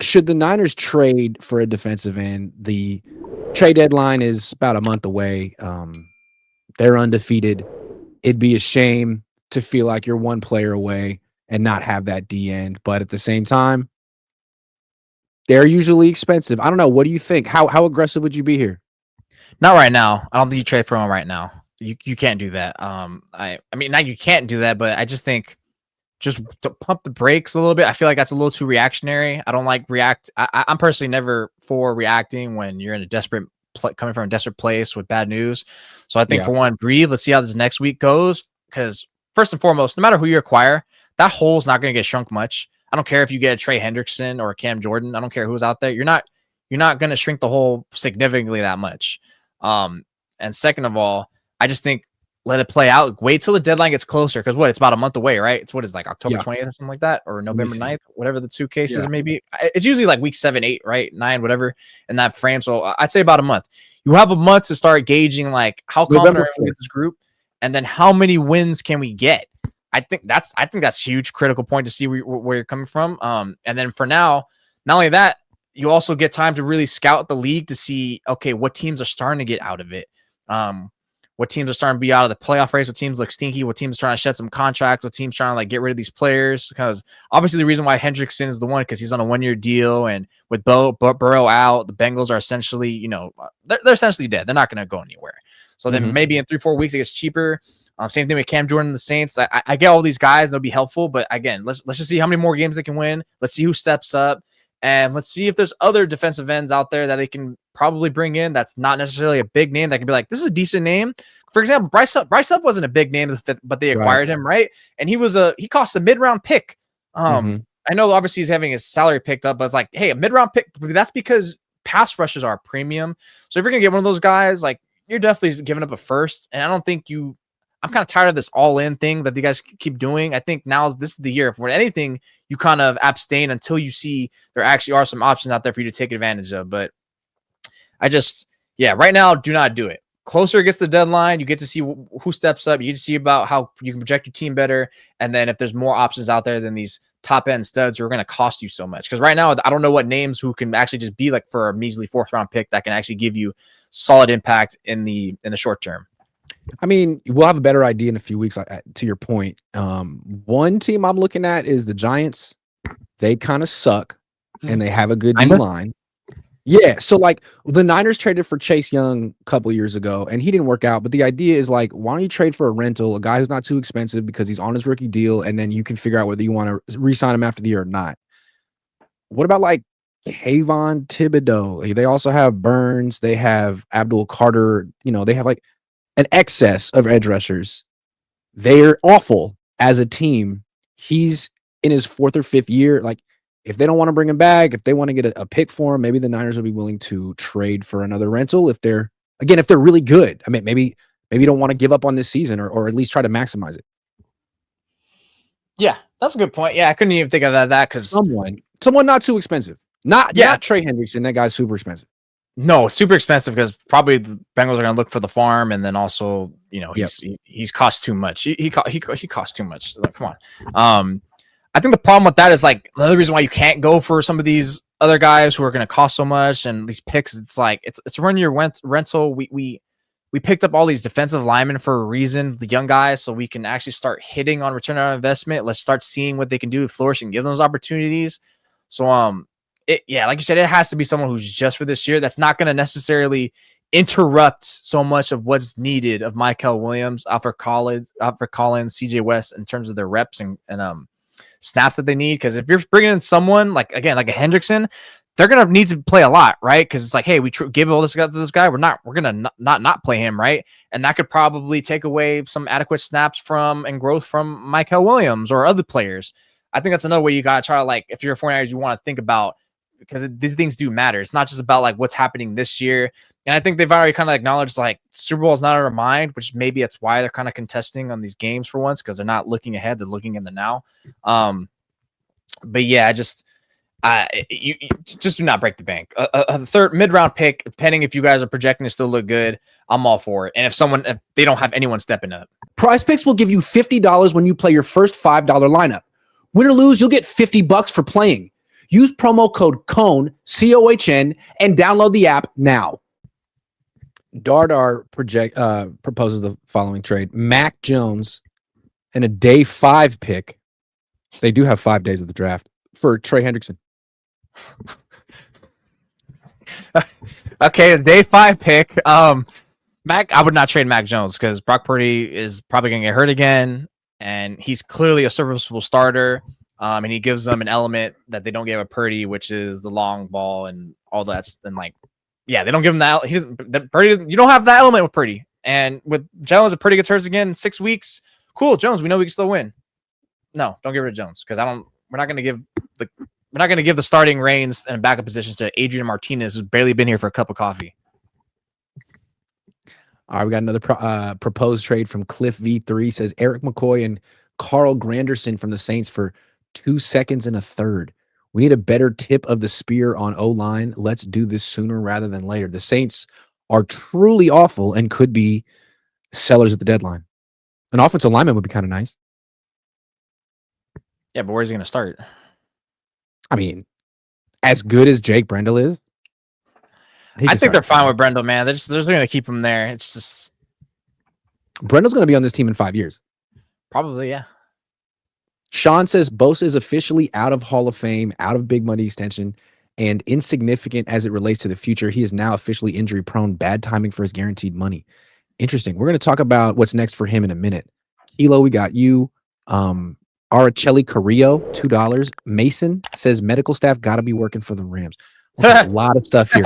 should the Niners trade for a defensive end? The trade deadline is about a month away. They're undefeated. It'd be a shame to feel like you're one player away and not have that D end. But at the same time, they're usually expensive. I don't know. What do you think? How aggressive would you be here? Not right now. I don't think you trade for him right now. You can't do that. I mean, not you can't do that, but I just think just to pump the brakes a little bit. I feel like that's a little too reactionary. I don't like react. I'm personally never for reacting when you're in a coming from a desperate place with bad news. So I think for one, breathe. Let's see how this next week goes. Because first and foremost, no matter who you acquire, that hole's not going to get shrunk much. I don't care if you get a Trey Hendrickson or a Cam Jordan. I don't care who's out there. You're not going to shrink the hole significantly that much. And second of all, I just think let it play out. Wait till the deadline gets closer. Because it's about a month away, right? It's like October 20th or something like that, or November 9th, whatever the two cases maybe. It's usually like week 7, 8, right? 9, whatever in that frame. So I'd say about a month. You have a month to start gauging like how confident are we with this group, and then how many wins can we get? I think that's huge critical point to see where you're coming from. And then for now, not only that, you also get time to really scout the league to see, okay, what teams are starting to get out of it. What teams are starting to be out of the playoff race, what teams look stinky, what teams are trying to shed some contracts, what teams trying to like get rid of these players. Because obviously the reason why Hendrickson is the one, because he's on a 1-year deal, and with Burrow out, the Bengals are essentially, they're essentially dead. They're not going to go anywhere. So then maybe in 3-4 weeks it gets cheaper. Same thing with Cam Jordan and the Saints. I get all these guys; they'll be helpful. But again, let's just see how many more games they can win. Let's see who steps up, and let's see if there's other defensive ends out there that they can probably bring in. That's not necessarily a big name that can be like, this is a decent name. For example, Bryce Huff wasn't a big name, but they acquired him, right? And he cost a mid-round pick. I know obviously he's having his salary picked up, but it's like, hey, a mid-round pick. That's because pass rushes are a premium. So if you're gonna get one of those guys, like you're definitely giving up a first. And I don't think I'm kind of tired of this all-in thing that you guys keep doing. I think this is the year. For anything, you kind of abstain until you see there actually are some options out there for you to take advantage of. But right now, do not do it. Closer it gets the deadline, you get to see who steps up. You get to see about how you can project your team better. And then if there's more options out there than these top-end studs who are going to cost you so much. Because right now, I don't know what names who can actually just be like for a measly 4th-round pick that can actually give you solid impact in the short term. I mean, we'll have a better idea in a few weeks. To your point, one team I'm looking at is the Giants. They kind of suck, and they have a good D-line. Yeah, so like the Niners traded for Chase Young a couple years ago, and he didn't work out. But the idea is like, why don't you trade for a rental, a guy who's not too expensive because he's on his rookie deal, and then you can figure out whether you want to re-sign him after the year or not. What about like Kayvon Thibodeau? They also have Burns. They have Abdul Carter. They have like an excess of edge rushers. They're awful as a team. He's in his 4th or 5th year. Like, if they don't want to bring him back, if they want to get a pick for him, maybe the Niners will be willing to trade for another rental. If they're really good. I mean, maybe you don't want to give up on this season or at least try to maximize it. Yeah, that's a good point. Yeah, I couldn't even think of that because someone not too expensive. Not Trey Hendrickson. That guy's super expensive. No, it's super expensive because probably the Bengals are going to look for the farm, and then also, he's cost too much. He cost too much. So, come on. I think the problem with that is like another reason why you can't go for some of these other guys who are going to cost so much and these picks. It's like it's run your rental. We picked up all these defensive linemen for a reason, the young guys, so we can actually start hitting on return on investment. Let's start seeing what they can do, flourish, and give them those opportunities. So like you said, it has to be someone who's just for this year. That's not going to necessarily interrupt so much of what's needed of Michael Williams, Alfred Collins, CJ West in terms of their reps and snaps that they need. Because if you're bringing in someone like a Hendrickson, they're gonna need to play a lot, right? Because it's like, hey, we give all this to this guy. We're gonna not play him, right? And that could probably take away some adequate snaps from and growth from Michael Williams or other players. I think that's another way you gotta try to, like, if you're a 49ers, you want to think about, because these things do matter. It's not just about like what's happening this year. And I think they've already kind of acknowledged like Super Bowl is not on our mind, which maybe that's why they're kind of contesting on these games for once, because they're not looking ahead, they're looking in the now. But yeah, you just do not break the bank. A third mid-round pick, depending if you guys are projecting to still look good, I'm all for it. And if they don't have anyone stepping up. Prize Picks will give you $50 when you play your first $5 lineup. Win or lose, you'll get $50 for playing. Use promo code Cohn, COHN, and download the app now. Dardar proposes the following trade. Mac Jones and a day 5 pick. They do have 5 days of the draft for Trey Hendrickson. Okay, the day 5 pick. Mac, I would not trade Mac Jones because Brock Purdy is probably going to get hurt again, and he's clearly a serviceable starter. And he gives them an element that they don't give a Purdy, which is the long ball and all that. And they don't give him that. Purdy doesn't. You don't have that element with Purdy, and with Jones, if Purdy gets hurt again in 6 weeks, cool. Jones, we know we can still win. No, don't get rid of Jones because we're not going to give the starting reins and backup positions to Adrian Martinez, who's barely been here for a cup of coffee. All right, we got another proposed trade from Cliff V3. Says Eric McCoy and Carl Granderson from the Saints for 2 seconds and a third. We need a better tip of the spear on O-line. Let's do this sooner rather than later. The Saints are truly awful and could be sellers at the deadline. An offensive lineman would be kind of nice. Yeah, but where's he going to start? I mean, as good as Jake Brendel is, I think they're fine with Brendel, man. They're just going to keep him there. It's just Brendel's going to be on this team in 5 years. Probably, yeah. Sean says Bosa is officially out of Hall of Fame, out of big money extension, and insignificant as it relates to the future. He is now officially injury prone. Bad timing for his guaranteed money. Interesting. We're going to talk about what's next for him in a minute. Kilo, we got you. Araceli Carrillo, $2. Mason says medical staff got to be working for the Rams. A lot of stuff here.